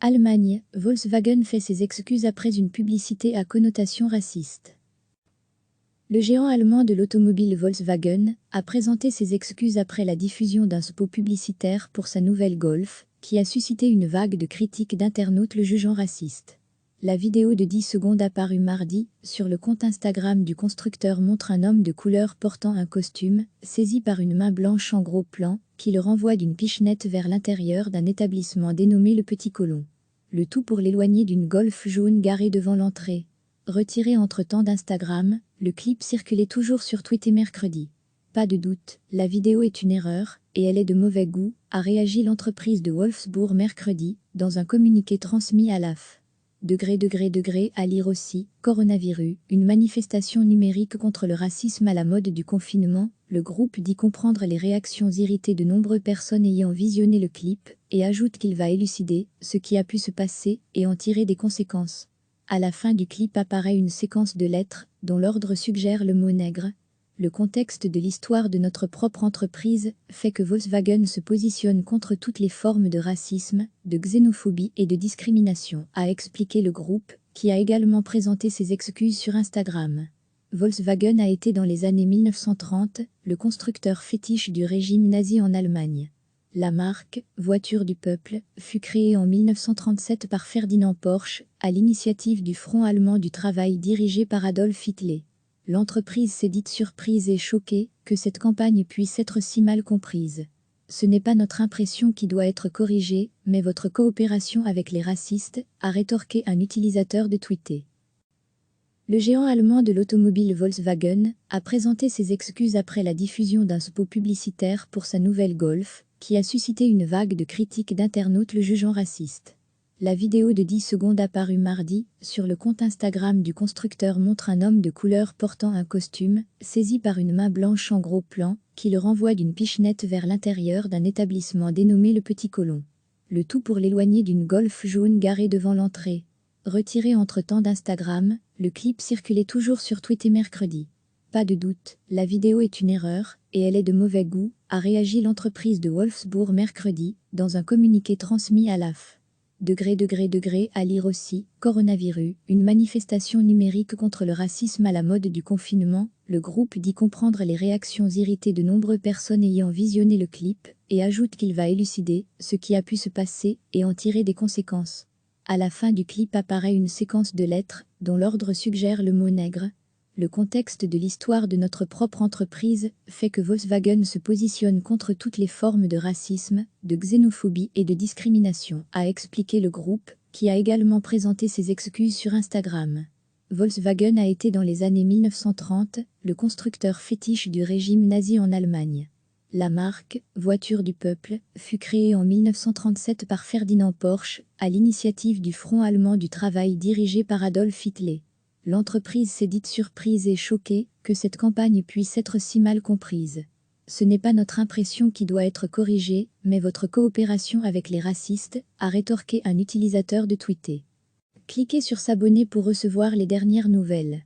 Allemagne, Volkswagen fait ses excuses après une publicité à connotation raciste. Le géant allemand de l'automobile Volkswagen a présenté ses excuses après la diffusion d'un spot publicitaire pour sa nouvelle Golf, qui a suscité une vague de critiques d'internautes le jugeant raciste. La vidéo de 10 secondes apparue mardi sur le compte Instagram du constructeur montre un homme de couleur portant un costume, saisi par une main blanche en gros plan, qui le renvoie d'une pichenette vers l'intérieur d'un établissement dénommé Le Petit Colon. Le tout pour l'éloigner d'une Golf jaune garée devant l'entrée. Retiré entre-temps d'Instagram, le clip circulait toujours sur Twitter mercredi. Pas de doute, la vidéo est une erreur, et elle est de mauvais goût, a réagi l'entreprise de Wolfsburg mercredi, dans un communiqué transmis à l'AF. À lire aussi, coronavirus, une manifestation numérique contre le racisme à la mode du confinement. Le groupe dit comprendre les réactions irritées de nombreuses personnes ayant visionné le clip, et ajoute qu'il va élucider ce qui a pu se passer et en tirer des conséquences. À la fin du clip apparaît une séquence de lettres, dont l'ordre suggère le mot nègre. Le contexte de l'histoire de notre propre entreprise fait que Volkswagen se positionne contre toutes les formes de racisme, de xénophobie et de discrimination, a expliqué le groupe, qui a également présenté ses excuses sur Instagram. Volkswagen a été dans les années 1930 le constructeur fétiche du régime nazi en Allemagne. La marque, voiture du peuple, fut créée en 1937 par Ferdinand Porsche, à l'initiative du Front allemand du travail dirigé par Adolf Hitler. L'entreprise s'est dite surprise et choquée que cette campagne puisse être si mal comprise. Ce n'est pas notre impression qui doit être corrigée, mais votre coopération avec les racistes, a rétorqué un utilisateur de Twitter. Le géant allemand de l'automobile Volkswagen a présenté ses excuses après la diffusion d'un spot publicitaire pour sa nouvelle Golf, qui a suscité une vague de critiques d'internautes le jugeant raciste. La vidéo de 10 secondes apparue mardi sur le compte Instagram du constructeur montre un homme de couleur portant un costume, saisi par une main blanche en gros plan, qui le renvoie d'une pichenette vers l'intérieur d'un établissement dénommé Le Petit Colon. Le tout pour l'éloigner d'une Golf jaune garée devant l'entrée. Retiré entre-temps d'Instagram, le clip circulait toujours sur Twitter mercredi. Pas de doute, la vidéo est une erreur, et elle est de mauvais goût, a réagi l'entreprise de Wolfsburg mercredi, dans un communiqué transmis à l'AF. À lire aussi, coronavirus, une manifestation numérique contre le racisme à la mode du confinement. Le groupe dit comprendre les réactions irritées de nombreuses personnes ayant visionné le clip, et ajoute qu'il va élucider ce qui a pu se passer et en tirer des conséquences. À la fin du clip apparaît une séquence de lettres, dont l'ordre suggère le mot nègre. Le contexte de l'histoire de notre propre entreprise fait que Volkswagen se positionne contre toutes les formes de racisme, de xénophobie et de discrimination, a expliqué le groupe, qui a également présenté ses excuses sur Instagram. Volkswagen a été dans les années 1930 le constructeur fétiche du régime nazi en Allemagne. La marque, voiture du peuple, fut créée en 1937 par Ferdinand Porsche, à l'initiative du Front allemand du travail dirigé par Adolf Hitler. L'entreprise s'est dite surprise et choquée que cette campagne puisse être si mal comprise. Ce n'est pas notre impression qui doit être corrigée, mais votre coopération avec les racistes, a rétorqué un utilisateur de Twitter. Cliquez sur s'abonner pour recevoir les dernières nouvelles.